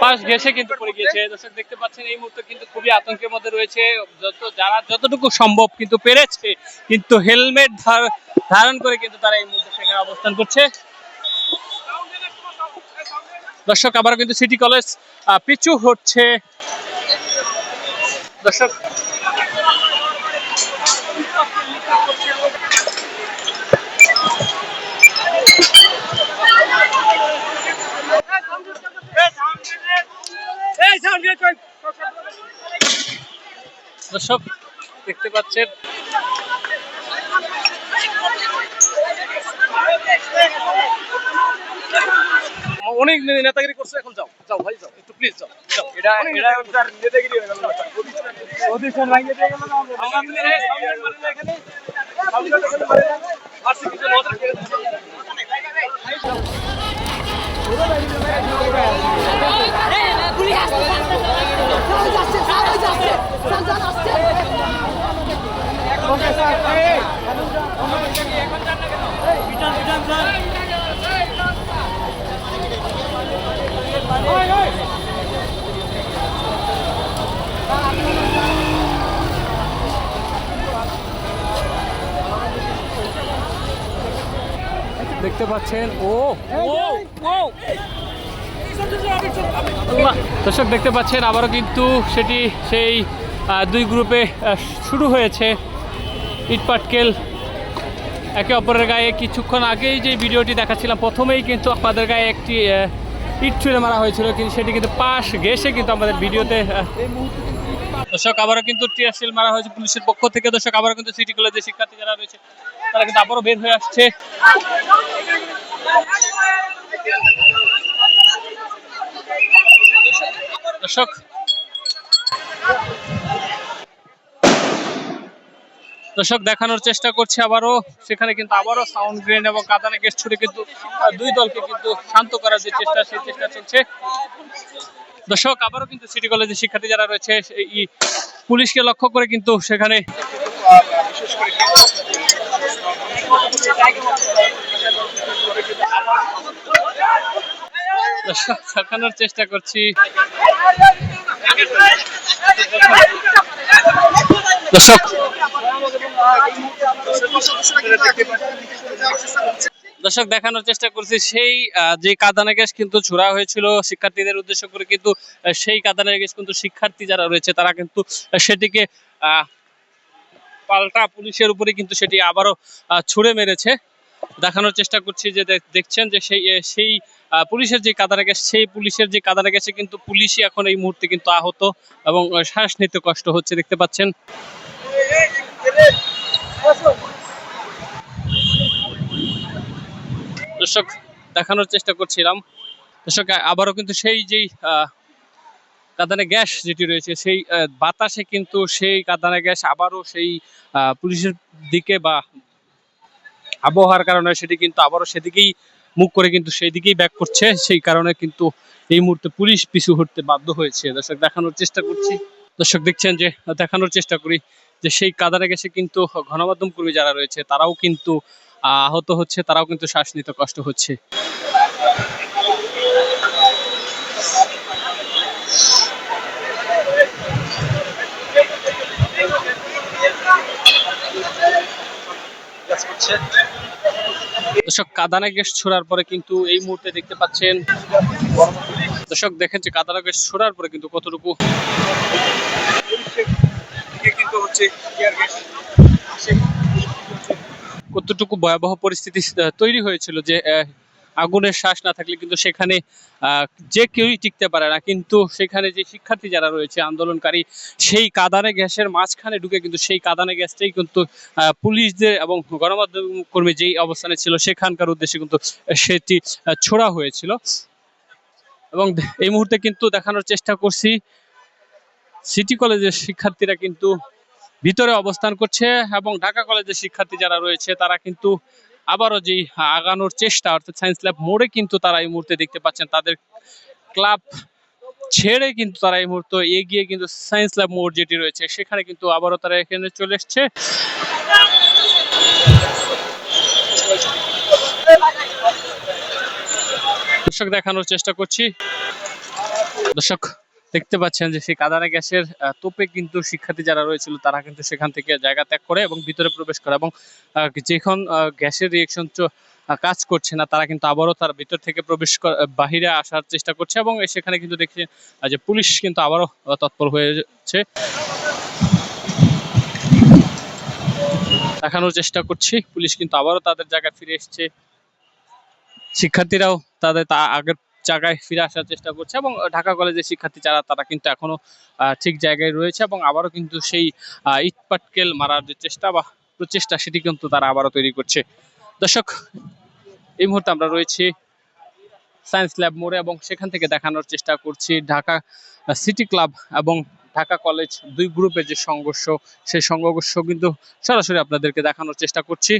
পাশ ঘেঁষে কিন্তু পড়ে গিয়েছে। দর্শক দেখতে পাচ্ছেন এই মুহূর্তে কিন্তু খুবই আতঙ্কের মধ্যে রয়েছে। যারা যতটুকু সম্ভব কিন্তু পেরেছে কিন্তু হেলমেট ধারণ করে কিন্তু তারা এই মুহূর্তে সেখানে অবস্থান করছে। দর্শক আবারও কিন্তু সিটি কলেজ পিছু হচ্ছে। দর্শক দর্শক দেখতে পাচ্ছেন অনেক নেতাগিরি করছে। এখন যাও যাও ভাই যাও, একটু প্লিজ যাও যাও। এটা নেতাগিরি হয়ে গেল। প্রতিষ্ঠান ভাঙিয়ে দিয়ে গেল না আমাদের এখানে আরসি কিছু নজর করে পুলিশ আসছে দেখতে পাচ্ছেন। দর্শক দেখতে পাচ্ছেন আবারও কিন্তু সেটি সেই দুই গ্রুপে শুরু হয়েছে ইটপাটকেল একে অপরের গায়ে। কিছুক্ষণ আগেই যে ভিডিওটি দেখাচ্ছিলাম প্রথমেই কিন্তু আমাদের গায়ে একটি ইট ছুঁড়ে মারা হয়েছিল, কিন্তু সেটি কিন্তু পাশ ঘেঁষে কিন্তু আমাদের ভিডিওতে। দর্শক আবারও কিন্তু টিয়ারশেল মারা হয়েছে পুলিশের পক্ষ থেকে। দর্শক আবারও কিন্তু সিটি কলেজের শিক্ষার্থী যারা রয়েছে তারা কিন্তু আবারও বের হয়ে আসছে। দর্শক দর্শক দেখানোর চেষ্টা করছে আবারও সেখানে কিন্তু আবারও সাউন্ড গ্রেনেড এবং কাঁদানে গ্যাস ছুড়ে কিন্তু দুই দলকে কিন্তু শান্ত করার যে চেষ্টা সেই চেষ্টা চলছে। দর্শক আবারও কিন্তু সিটি কলেজের শিক্ষার্থী যারা রয়েছে এই পুলিশকে লক্ষ্য করে কিন্তু সেখানে দেখানোর চেষ্টা করছি। দর্শক দর্শক দেখানোর চেষ্টা করছি সেই যে কাঁদানে গ্যাস কিন্তু ছোড়া হয়েছিল শিক্ষার্থীদের উদ্দেশ্য করে, কিন্তু সেই কাঁদানে গ্যাস কিন্তু শিক্ষার্থী যারা রয়েছে তারা কিন্তু সেটিকে পাল্টা পুলিশের উপরে কিন্তু সেটি আবারও ছুড়ে মেরেছে। দেখানোর চেষ্টা করছি যে দেখছেন যে সেই পুলিশের যে কাঁদানে গ্যাস সেই পুলিশের যে কাঁদানে গ্যাসে কিন্তু পুলিশই এখন এই মুহূর্তে কিন্তু আহত এবং শ্বাস নিতে কষ্ট হচ্ছে দেখতে পাচ্ছেন। দর্শক দেখানোর চেষ্টা করছিলাম। দর্শক আবারও কিন্তু সেই যেই কাঁদানে গ্যাস যেটি রয়েছে সেই বাতাসে কিন্তু সেই কাঁদানে গ্যাস আবারও সেই পুলিশের দিকে বা আবহাওয়ার কারণে সেটি কিন্তু আবারও সেদিকেই মুখ করে কিন্তু সেই দিকেই ব্যাক করছে। সেই কারণে কিন্তু এই মুহূর্তে পুলিশ পিছু হটতে বাধ্য হয়েছে। দর্শক দেখানোর চেষ্টা করছি। দর্শক দেখছেন যে দেখানোর চেষ্টা করি যে সেই কাঁদানে গ্যাসে কিন্তু গণমাধ্যম কর্মী যারা রয়েছে তারাও কিন্তু আহত হচ্ছে, তারাও কিন্তু শ্বাস নিতে কষ্ট হচ্ছে। দর্শক কাঁদানে গ্যাস ছোড়ার পরে কিন্তু এই মুহূর্তে দেখতে পাচ্ছেন দর্শক দেখেন যে কাঁদানে গ্যাস ছোড়ার পরে কিন্তু কতটুকু কতটুকু ভয়াবহ পরিস্থিতি তৈরি হয়েছিল যে আগুনের শ্বাস না থাকলে কিন্তু সেখানে আহ, যে কেউই টিকতে পারে না, কিন্তু সেখানে যে শিক্ষার্থী যারা রয়েছে আন্দোলনকারী, সেই কাঁদানে গ্যাসের মাঝখানে ঢুকে কিন্তু সেই কাঁদানে গ্যাসটাই কিন্তু পুলিশদের এবং গণমাধ্যম কর্মী যেই অবস্থানে ছিল সেখানকার উদ্দেশ্যে কিন্তু সেটি ছোড়া হয়েছিল। এবং এই মুহূর্তে কিন্তু দেখানোর চেষ্টা করছি সিটি কলেজের শিক্ষার্থীরা কিন্তু ভিতরে অবস্থান করছে, এবং ঢাকা কলেজের শিক্ষার্থী যারা রয়েছে তারা কিন্তু আবারও যেই আগানোর চেষ্টা, অর্থাৎ সায়েন্স ল্যাব মোড়ে কিন্তু তারা এই মুহূর্তে দেখতে পাচ্ছেন তাদের ক্লাব ছেড়ে কিন্তু তারা এই মুহূর্তে এগিয়ে কিন্তু সায়েন্স ল্যাব মোড় যেটি রয়েছে সেখানে কিন্তু আবারও তারা এখানে চলে এসছে। দর্শক দেখানোর চেষ্টা করছি, দর্শক দেখতে পাচ্ছেন যে সেই কাঁদানে গ্যাসের তোপে কিন্তু শিক্ষার্থী যারা রয়েছিল তারা কিন্তু সেখান থেকে জায়গা ত্যাগ করে এবং ভিতরে প্রবেশ করে, এবং যখন গ্যাসের রিয়েকশন কাজ করছে না তারা কিন্তু আবারও তার ভিতর থেকে বাহিরে আসার চেষ্টা করছে, এবং সেখানে কিন্তু দেখছি যে পুলিশ কিন্তু আবারও তৎপর হয়েছে। দেখানোর চেষ্টা করছি পুলিশ কিন্তু আবারও তাদের জায়গায় ফিরে এসছে, শিক্ষার্থীরাও তাদের আগের জায়গায় ফিরে আসার চেষ্টা করছে, এবং ঢাকা কলেজের শিক্ষার্থী যারা তারা কিন্তু এখনো ঠিক জায়গায় রয়েছে, এবং আবারও কিন্তু সেই ইট পাটকেল মারার যে চেষ্টা বা প্রচেষ্টা সেটি কিন্তু তারা আবারও তৈরি করছে। দর্শক এই মুহূর্তে আমরা রয়েছি সায়েন্স ল্যাব মোড়ে, এবং সেখান থেকে দেখানোর চেষ্টা করছি ঢাকা সিটি ক্লাব এবং ঢাকা কলেজ দুই গ্রুপের যে সংঘর্ষ, সেই সংঘর্ষ কিন্তু সরাসরি আপনাদেরকে দেখানোর চেষ্টা করছি।